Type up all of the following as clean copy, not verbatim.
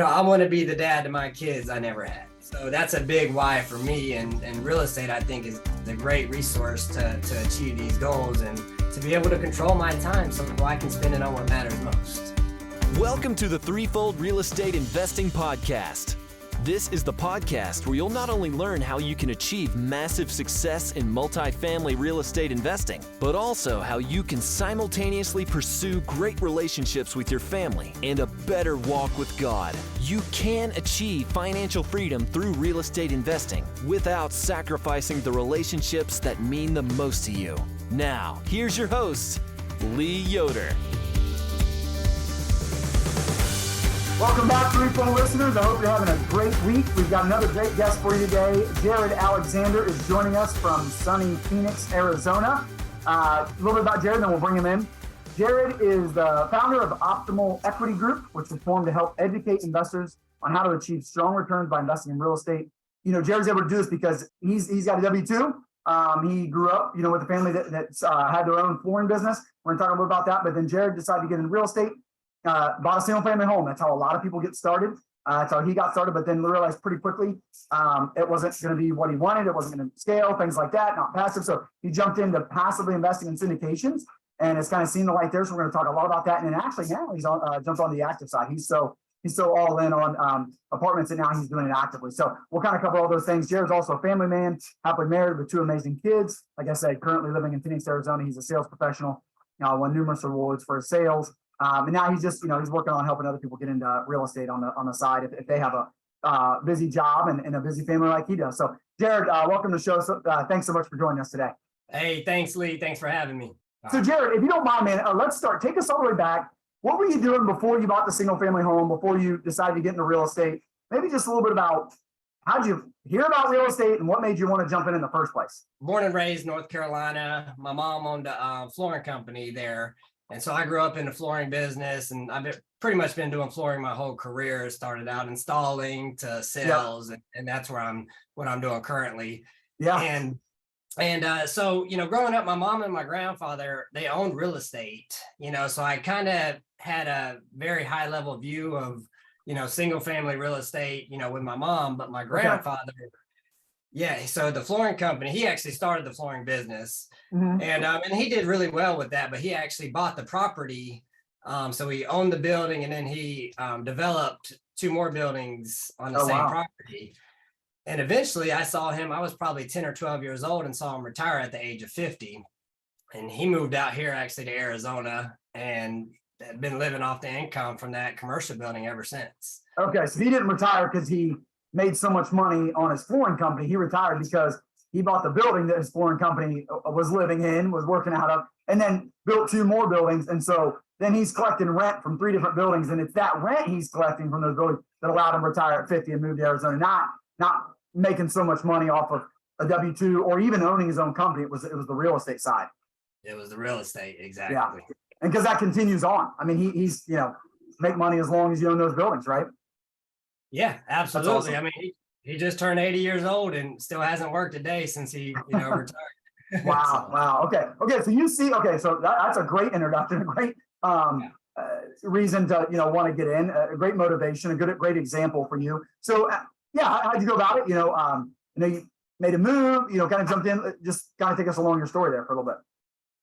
I want to be the dad to my kids I never had. So that's a big why for me. And real estate, I think, is a great resource to achieve these goals and to be able to control my time so I can spend it on what matters most. Welcome to the Threefold Real Estate Investing Podcast. This is the podcast where you'll not only learn how you can achieve massive success in multifamily real estate investing, but also how you can simultaneously pursue great relationships with your family and a better walk with God. You can achieve financial freedom through real estate investing without sacrificing the relationships that mean the most to you. Now, here's your host, Lee Yoder. Welcome back, Threefold listeners. I hope you're having a great week. We've got another great guest for you today. Jarod Alexander is joining us from sunny Phoenix, Arizona. A little bit about Jarod, then we'll bring him in. Jarod is the founder of Optimal Equity Group, which was formed to help educate investors on how to achieve strong returns by investing in real estate. Jarod's able to do this because he's got a W-2. He grew up, with a family that had their own flooring business. We're going to talk a little about that. But then Jarod decided to get into real estate. Bought a single family home. That's how a lot of people get started. That's how he got started, but then realized pretty quickly it wasn't going to be what he wanted. It wasn't going to scale, things like that, not passive. So he jumped into passively investing in syndications and it's kind of seen the light there. So we're going to talk a lot about that. And then actually now he's jumped on the active side. He's so all in on apartments and now he's doing it actively. So we'll kind of cover all those things. Jarod's also a family man, happily married with two amazing kids. Like I said, currently living in Phoenix, Arizona. He's a sales professional, won numerous awards for his sales. And now he's just, he's working on helping other people get into real estate on the side if they have a busy job and a busy family like he does. So, Jarod, welcome to the show. So, thanks so much for joining us today. Hey, thanks, Lee. Thanks for having me. So, Jarod, if you don't mind, man, let's start. Take us all the way back. What were you doing before you bought the single family home, before you decided to get into real estate? Maybe just a little bit about how did you hear about real estate and what made you want to jump in the first place? Born and raised North Carolina. My mom owned a flooring company there. And so I grew up in the flooring business and I've pretty much been doing flooring my whole career. Started out installing to sales, and that's what I'm doing currently. Yeah. And so, growing up, my mom and my grandfather, they owned real estate, so I kind of had a very high level view of, single family real estate, with my mom, but my grandfather, so the flooring company, he actually started the flooring business. Mm-hmm. And he did really well with that, but he actually bought the property. So he owned the building and then he developed two more buildings on the same property. And eventually I saw him, I was probably 10 or 12 years old and saw him retire at the age of 50. And he moved out here actually to Arizona and had been living off the income from that commercial building ever since. Okay, so he didn't retire because he made so much money on his flooring company. He retired because he bought the building that his flooring company was living in, was working out of, and then built two more buildings. And so then he's collecting rent from three different buildings. And it's that rent he's collecting from those buildings that allowed him to retire at 50 and move to Arizona, not making so much money off of a W-2 or even owning his own company. It was the real estate side. It was the real estate, exactly. Yeah. And because that continues on. I mean, he's make money as long as you own those buildings, right? Yeah, absolutely. Awesome. I mean, he just turned 80 years old and still hasn't worked a day since he, retired. Wow. Wow. Okay. So that's a great introduction, a great reason to, want to get in, a great motivation, a great example for you. So how'd you go about it? You made a move, kind of jumped in, just kind of take us along your story there for a little bit.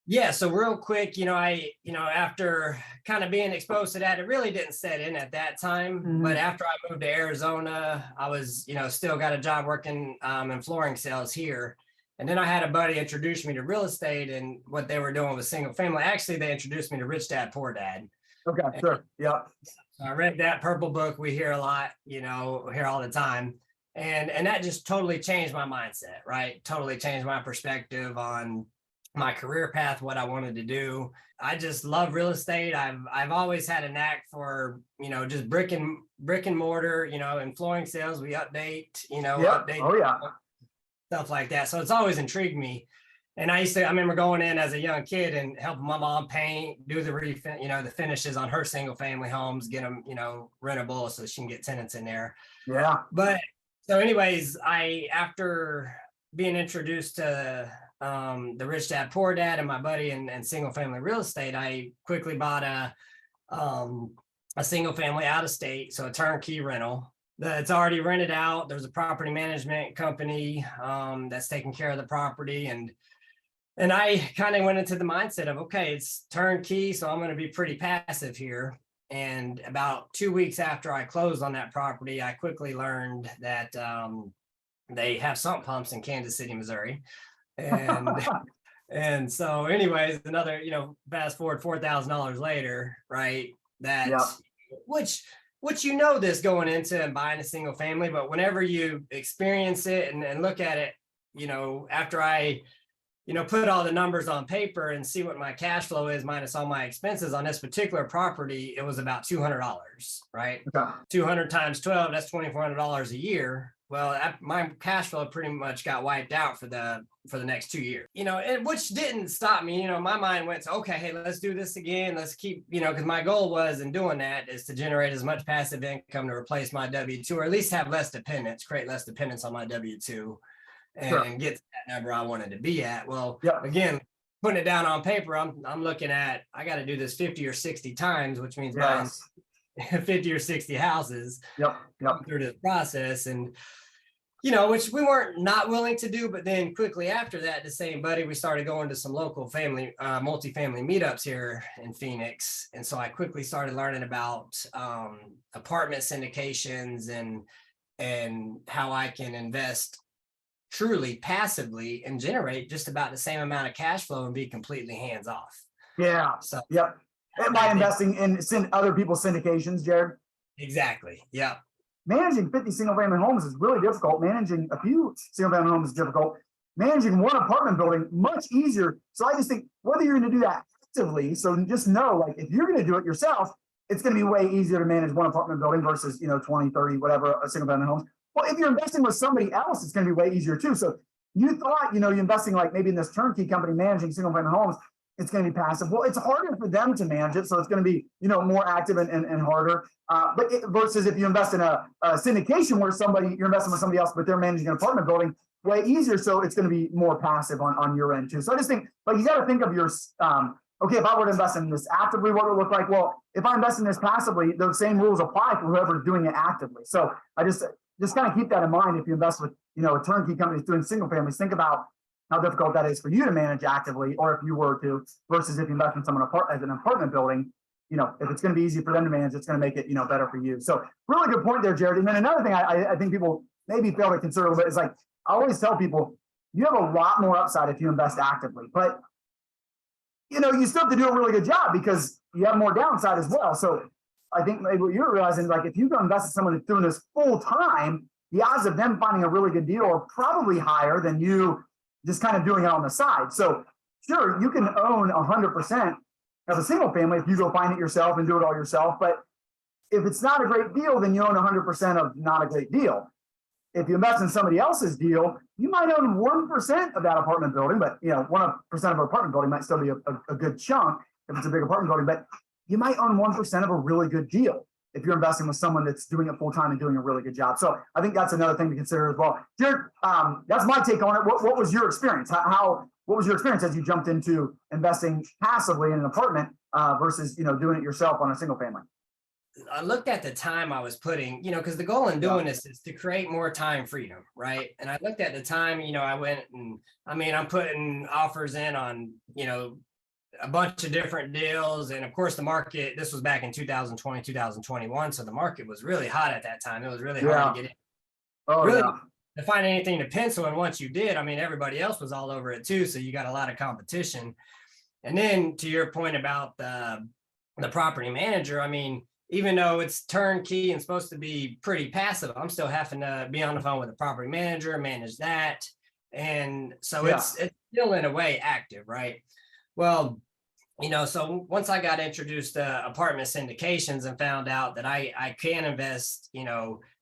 Yeah. So real quick, after kind of being exposed to that, it really didn't set in at that time. Mm-hmm. But after I moved to Arizona, I was, still got a job working in flooring sales here. And then I had a buddy introduce me to real estate and what they were doing with single family. Actually, they introduced me to Rich Dad, Poor Dad. Okay, sure. Yeah. So I read that purple book we hear a lot, hear all the time. And that just totally changed my mindset, right? Totally changed my perspective on my career path, what I wanted to do. I just love real estate. I've always had a knack for, just brick and mortar, in flooring sales, we update, stuff like that. So it's always intrigued me. And I remember going in as a young kid and helping my mom paint, do the finishes on her single family homes, get them, rentable so she can get tenants in there. Yeah. But so anyways, after being introduced to the Rich Dad, Poor Dad and my buddy and single family real estate, I quickly bought a a single family out of state, so a turnkey rental that's already rented out. There's a property management company that's taking care of the property, and I kind of went into the mindset of, okay, it's turnkey, so I'm going to be pretty passive here. And about 2 weeks after I closed on that property, I quickly learned that they have sump pumps in Kansas City, Missouri, and and so, anyways, another, fast forward $4,000 later, right? That Yep. which this going into and buying a single family, but whenever you experience it and look at it, after I put all the numbers on paper and see what my cash flow is minus all my expenses on this particular property, it was about $200, right? Okay. 200 times 12, that's $2,400 a year. Well, my cash flow pretty much got wiped out for the next 2 years, which didn't stop me. My mind went to, okay, hey, let's do this again. Let's keep, because my goal was in doing that is to generate as much passive income to replace my W-2, or at least have less dependence, create less dependence on my W-2 and get to that number I wanted to be at. Well, again, putting it down on paper, I'm looking at, I got to do this 50 or 60 times, which means buying 50 or 60 houses through this process. And, which we weren't not willing to do, but then quickly after that, the same buddy, we started going to some local family, multifamily meetups here in Phoenix. And so I quickly started learning about apartment syndications and how I can invest truly passively and generate just about the same amount of cash flow and be completely hands off. Yeah. So, and by investing in other people's syndications, Jarod. Exactly. Yeah. Managing 50 single family homes is really difficult. Managing a few single family homes is difficult. Managing one apartment building, much easier. So I just think whether you're going to do that actively, so just know, like, if you're going to do it yourself, it's going to be way easier to manage one apartment building versus, 20, 30, whatever, a single family home. Well, if you're investing with somebody else, it's going to be way easier too. So you thought, you're investing like maybe in this turnkey company managing single family homes, it's going to be passive. Well, it's harder for them to manage it. So it's going to be, more active and harder. Versus if you invest in a syndication where you're investing with somebody else, but they're managing an apartment building, way easier. So it's going to be more passive on your end too. So I just think, like, you got to think of your, okay, if I were to invest in this actively, what would it look like? Well, if I invest in this passively, those same rules apply for whoever's doing it actively. So I just kind of keep that in mind. If you invest with, a turnkey company that's doing single families, think about how difficult that is for you to manage actively, or if you were to, versus if you invest in someone as an apartment building, if it's going to be easy for them to manage, it's going to make it, better for you. So really good point there, Jarod. And then another thing I think people maybe fail to consider a little bit is, like, I always tell people, you have a lot more upside if you invest actively, but you still have to do a really good job because you have more downside as well. So I think maybe what you're realizing, like, if you go invest in someone that's doing this full time, the odds of them finding a really good deal are probably higher than you just kind of doing it on the side. So sure, you can own 100% of a single family if you go find it yourself and do it all yourself. But if it's not a great deal, then you own 100% of not a great deal. If you invest in somebody else's deal, you might own 1% of that apartment building, but 1% of an apartment building might still be a good chunk if it's a big apartment building, but you might own 1% of a really good deal if you're investing with someone that's doing it full time and doing a really good job. So I think that's another thing to consider as well. Jarod, that's my take on it. What was your experience? What was your experience as you jumped into investing passively in an apartment versus doing it yourself on a single family? I looked at the time I was putting, because the goal in doing this is to create more time freedom, right? And I looked at the time, I went and, I'm putting offers in on, a bunch of different deals. And of course, the market, this was back in 2020, 2021. So the market was really hot at that time. It was really hard to get in. To find anything to pencil. And once you did, everybody else was all over it too. So you got a lot of competition. And then to your point about the property manager, even though it's turnkey and supposed to be pretty passive, I'm still having to be on the phone with the property manager, manage that. And so it's still in a way active, right? Well, so once I got introduced to apartment syndications and found out that I can invest,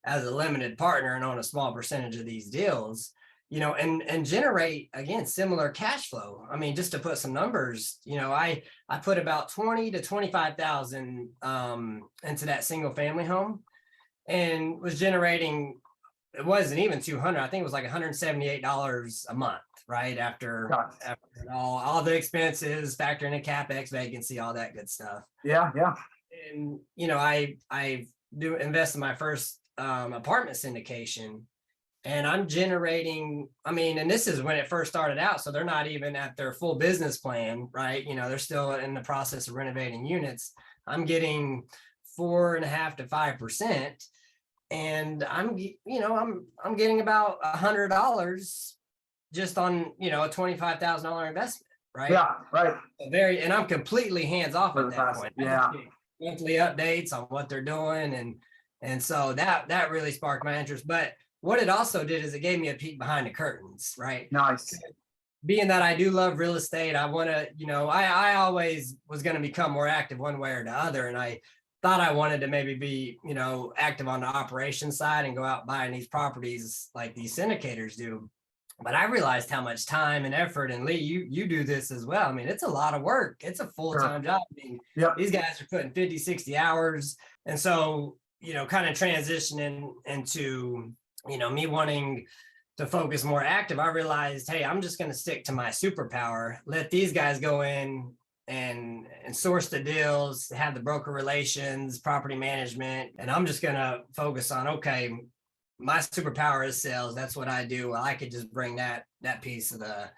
as a limited partner and own a small percentage of these deals, and generate, again, similar cash flow. Just to put some numbers, I put about 20 to 25,000 into that single family home and was generating, it wasn't even 200. I think it was like $178 a month, right? After all the expenses, factoring in CapEx, vacancy, all that good stuff. Yeah. And, I do invest in my first apartment syndication, and I'm generating, and this is when it first started out. So they're not even at their full business plan, right? They're still in the process of renovating units. I'm getting 4.5 to 5%. And I'm getting about $100 just on, a $25,000 investment, right? Yeah, right. And I'm completely hands off at that point. Yeah. Monthly updates on what they're doing. And so that really sparked my interest. But what it also did is it gave me a peek behind the curtains, right? Nice. Being that I do love real estate, I want to, I always was going to become more active one way or the other. And I thought I wanted to maybe be, active on the operations side and go out buying these properties like these syndicators do. But I realized how much time and effort, and Lee, you do this as well. It's a lot of work. It's a full-time job. Yep. These guys are putting 50, 60 hours. And so, kind of transitioning into, me wanting to focus more active, I realized, hey, I'm just going to stick to my superpower, let these guys go in and source the deals, have the broker relations, property management. And I'm just going to focus on, okay, my superpower is sales. That's what I do. Well, I could just bring that piece of the,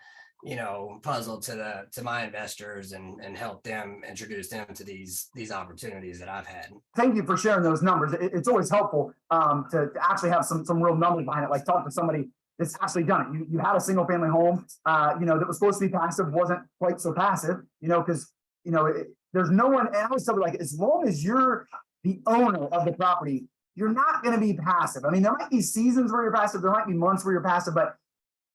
puzzle to my investors and help them introduce them to these opportunities that I've had. Thank you for sharing those numbers. It's always helpful to actually have some real numbers behind it, like talk to somebody that's actually done it. You had a single family home, that was supposed to be passive, wasn't quite so passive, because, there's no one, and I always tell you, like, as long as you're the owner of the property, you're not going to be passive. There might be seasons where you're passive, there might be months where you're passive, but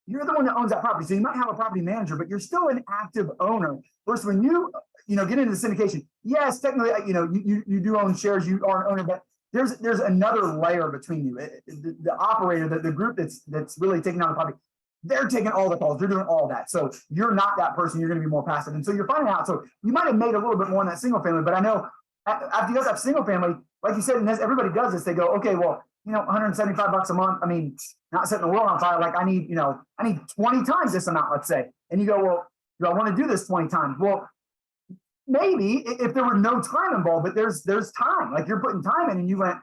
you're the one that owns that property. So you might have a property manager, but you're still an active owner. Versus when you get into the syndication, yes, technically, you do own shares, you are an owner, but there's another layer between you. The operator, the group that's really taking on the property, they're taking all the calls, they're doing all that. So you're not that person, you're going to be more passive. And so you're finding out. So you might have made a little bit more in that single family, but I know after you guys have single family, like you said, and everybody does this, they go, okay, well, $175 a month. Not setting the world on fire. Like I need 20 times this amount, let's say. And you go, well, do I want to do this 20 times? Well, maybe if there were no time involved, but there's time, like you're putting time in, and you went,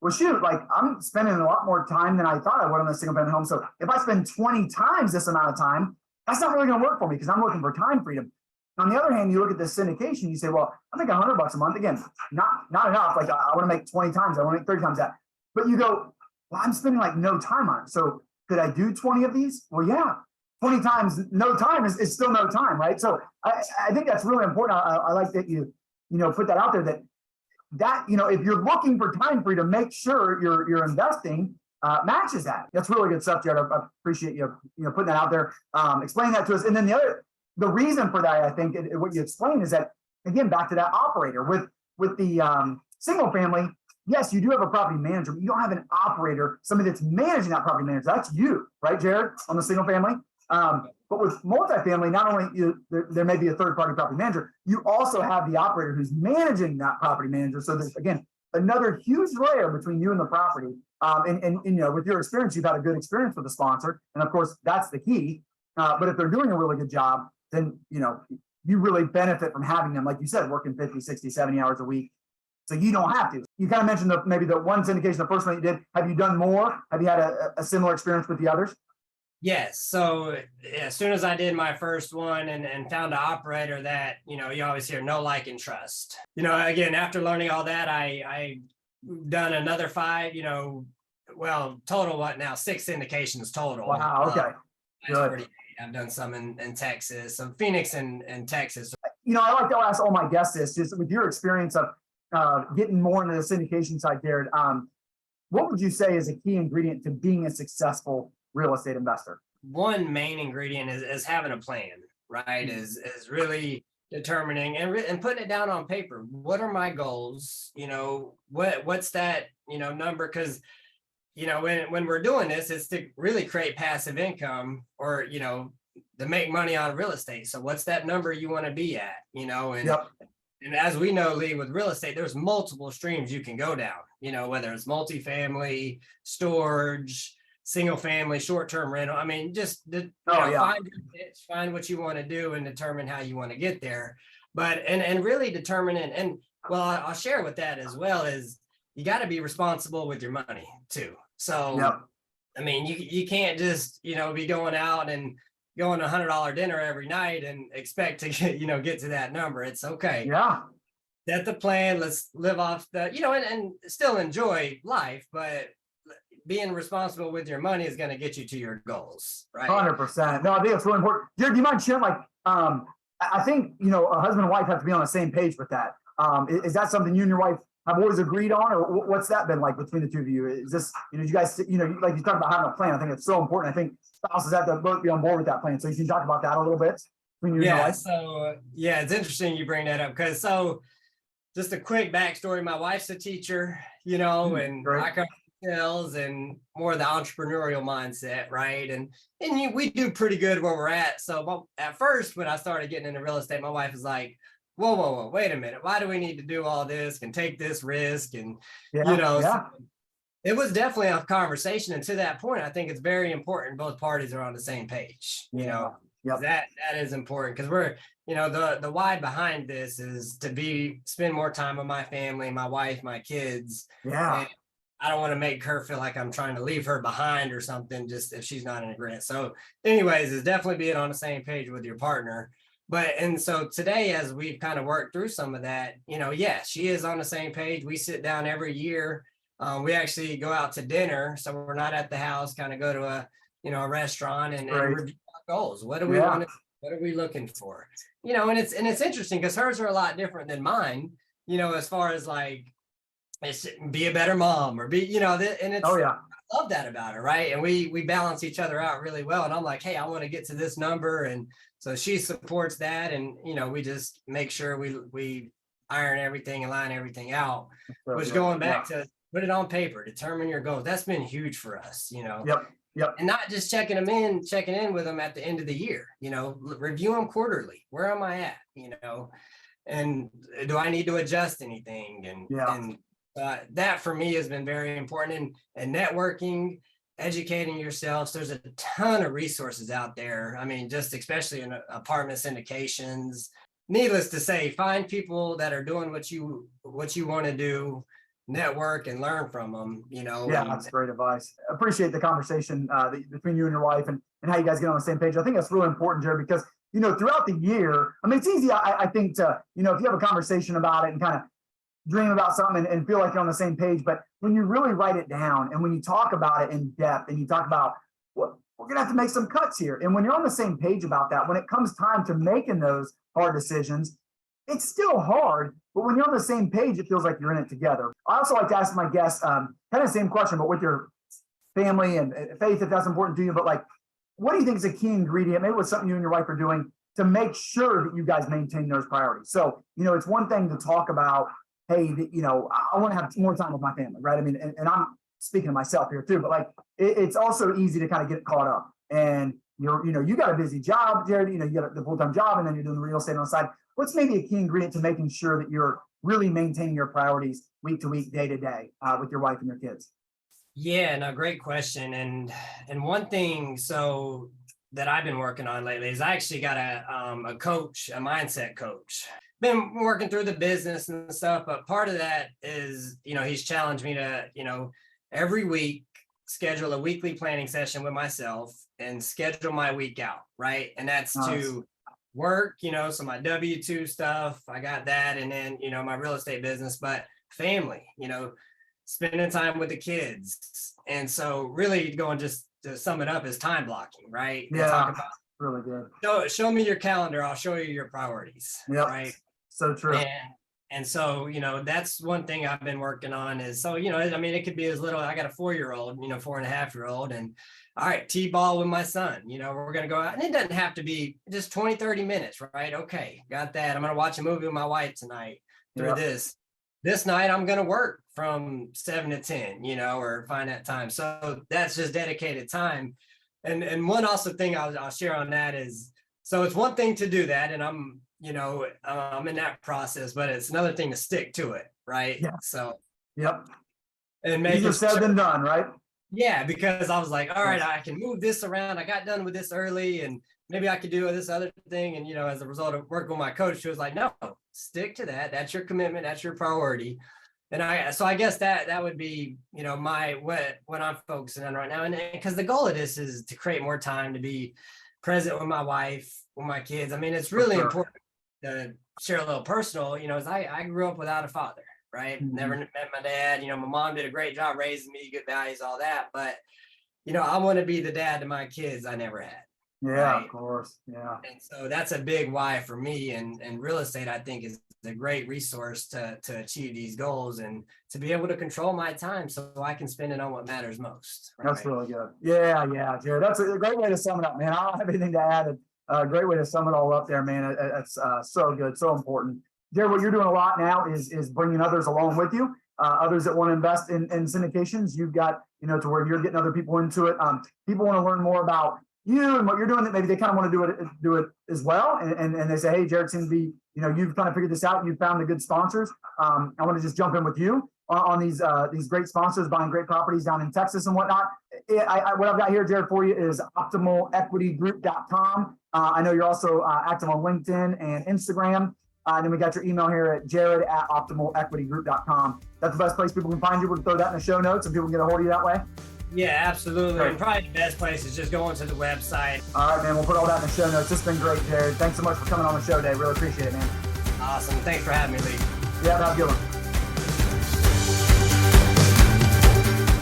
well, shoot, like I'm spending a lot more time than I thought I would on a single family home. So if I spend 20 times this amount of time, that's not really going to work for me because I'm looking for time freedom. On the other hand, you look at the syndication, you say, well, I make $100 a month. Again, not enough. Like I want to make 20 times, I want to make 30 times that. But you go, well, I'm spending like no time on it. So could I do 20 of these? Well, yeah, 20 times no time is still no time, right? So I think that's really important. I like that you put that out there that if you're looking for time freedom, make sure you're investing matches that. That's really good stuff, Jarod. I appreciate you putting that out there, explaining that to us. And then the reason for that, I think, what you explained is that, again, back to that operator with the single family. Yes, you do have a property manager, but you don't have an operator, somebody that's managing that property manager. That's you, right, Jarod, on the single family. But with multifamily, not only there may be a third-party property manager, you also have the operator who's managing that property manager. So there's, again, another huge layer between you and the property. And with your experience, you've had a good experience with the sponsor, and of course, that's the key. But if they're doing a really good job, then you really benefit from having them, like you said, working 50, 60, 70 hours a week. So you don't have to. You kind of mentioned maybe the one syndication, the first one you did. Have you done more? Have you had a similar experience with the others? Yes. So as soon as I did my first one and found an operator that, you always hear know, like, and trust. Again, after learning all that, I done another 5, total, what now? 6 syndications total. Wow. Okay. Good. I've done some in Texas, so Phoenix and Texas. I like to ask all my guests this, just with your experience of getting more into the syndication side, Jarod. What would you say is a key ingredient to being a successful real estate investor? One main ingredient is having a plan, right? Is really determining and putting it down on paper. What are my goals? What's that, number? Because, when we're doing this, it's to really create passive income or, to make money on real estate. So what's that number you want to be at, and, Yep. And as we know, Lee, with real estate, there's multiple streams you can go down, whether it's multifamily, storage, single family, short-term rental. Find your niche, find what you want to do and determine how you want to get there. But and really determine and Well, I'll share with that as well is you got to be responsible with your money too. So, Yep. I mean, you can't just, be going out and going to $100 dinner every night and expect to get to that number. It's okay. Yeah. Set the plan. Let's live off the, and still enjoy life, but being responsible with your money is going to get you to your goals, right? 100%. No, I think it's really important. Jared, do you mind sharing, like, I think, a husband and wife have to be on the same page with that. Is that something you and your wife have always agreed on, or what's that been like between the two of you? Is this, you guys, like you talked about having a plan. I think it's so important. I think spouses have to both be on board with that plan. So you can talk about that a little bit between you and your wife. So it's interesting you bring that up because just a quick backstory. My wife's a teacher, and great. I come from sales and more of the entrepreneurial mindset, right? And we do pretty good where we're at. So at first, when I started getting into real estate, my wife was like, whoa, wait a minute. Why do we need to do all this and take this risk? And, so it was definitely a conversation. And to that point, I think it's very important both parties are on the same page, Yep. that is important because we're, the why behind this is to spend more time with my family, my wife, my kids. Yeah. And I don't want to make her feel like I'm trying to leave her behind or something, just if she's not in agreement. So anyways, it's definitely being on the same page with your partner. And so today, as we've kind of worked through some of that, she is on the same page. We sit down every year. We actually go out to dinner. So we're not at the house, kind of go to a restaurant and review our goals. What do we want to, what are we looking for? And it's interesting because hers are a lot different than mine, as far as like, it's be a better mom or be, and it's, I love that about her. Right. And we balance each other out really well. And I'm like, hey, I want to get to this number. And so she supports that. And, we just make sure we iron everything and line everything out, which going back to put it on paper, determine your goals. That's been huge for us, Yep. And not just checking in with them at the end of the year, review them quarterly. Where am I at, and do I need to adjust anything? And that for me has been very important. And networking, educating yourselves. There's a ton of resources out there. I mean, just especially in apartment syndications. Needless to say, find people that are doing what you want to do, network and learn from them. That's great advice. Appreciate the conversation between you and your wife and how you guys get on the same page. I think that's really important, Jared, because throughout the year, I mean, it's easy, I think, to if you have a conversation about it and kind of dream about something and feel like you're on the same page. But when you really write it down and when you talk about it in depth and you talk about what we're going to have to make some cuts here. And when you're on the same page about that, when it comes time to making those hard decisions, it's still hard. But when you're on the same page, it feels like you're in it together. I also like to ask my guests kind of the same question, but with your family and faith, if that's important to you. But like, what do you think is a key ingredient? Maybe it's something you and your wife are doing to make sure that you guys maintain those priorities. So, it's one thing to talk about, hey, I want to have more time with my family, right? I mean, and I'm speaking to myself here too, but like, it's also easy to kind of get caught up. And you got a busy job, Jared, you got the full-time job, and then you're doing the real estate on the side. What's maybe a key ingredient to making sure that you're really maintaining your priorities week to week, day to day, with your wife and your kids? Yeah, no, great question. And one thing that I've been working on lately is I actually got a coach, a mindset coach. Been working through the business and stuff, but part of that is, he's challenged me to, every week schedule a weekly planning session with myself and schedule my week out, right? And that's to work, so my W-2 stuff, I got that, and then, my real estate business, but family, spending time with the kids. And so really going, just to sum it up, is time blocking, right? Yeah, talk about, really good. Show me your calendar, I'll show you your priorities, right? So true. And so, that's one thing I've been working on is, so, I mean, it could be as little, I got a 4-year-old, 4.5-year-old, and all right, T-ball with my son, we're going to go out, and it doesn't have to be just 20, 30 minutes, right? Okay, got that. I'm going to watch a movie with my wife tonight through this night. I'm going to work from 7 to 10, or find that time. So that's just dedicated time. And one also thing I'll share on that is, so it's one thing to do that, and I'm in that process, but it's another thing to stick to it, right? Yeah. So, and make it said and done, right? Yeah, because I was like, all right, I can move this around. I got done with this early, and maybe I could do this other thing. And, as a result of working with my coach, she was like, no, stick to that. That's your commitment. That's your priority. And I guess that would be, what I'm focusing on right now. And because the goal of this is to create more time to be present with my wife, with my kids. I mean, it's really important to share a little personal, as I grew up without a father, right? Mm-hmm. Never met my dad. My mom did a great job raising me, good values, all that. But, I want to be the dad to my kids I never had. Yeah, right? of course. Yeah. And so that's a big why for me. And real estate, I think, is a great resource to achieve these goals and to be able to control my time so I can spend it on what matters most. Right? That's really good. Yeah, Jarod. That's a great way to sum it up, man. I don't have anything to add. Great way to sum it all up there, man. It's so good, so important. Jarod, what you're doing a lot now is bringing others along with you. Others that want to invest in syndications. You've got, to where you're getting other people into it. People want to learn more about you and what you're doing, that maybe they kind of want to do it as well. And they say, hey, Jarod seems to be, you've kind of figured this out. You've found the good sponsors. I want to just jump in with you on these great sponsors buying great properties down in Texas and whatnot. What I've got here, Jarod, for you is optimalequitygroup.com. I know you're also active on LinkedIn and Instagram. And then we got your email here at jarod@optimalequitygroup.com. That's the best place people can find you. We'll throw that in the show notes and people can get a hold of you that way. Yeah, absolutely. Great. And probably the best place is just going to the website. All right, man. We'll put all that in the show notes. It's been great, Jarod. Thanks so much for coming on the show today. Really appreciate it, man. Awesome. Thanks for having me, Lee. Yeah, have a good one.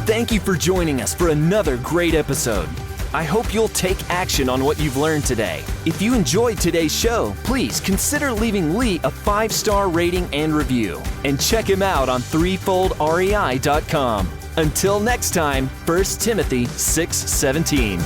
Thank you for joining us for another great episode. I hope you'll take action on what you've learned today. If you enjoyed today's show, please consider leaving Lee a 5-star rating and review. And check him out on threefoldrei.com. Until next time, 1 Timothy 6:17.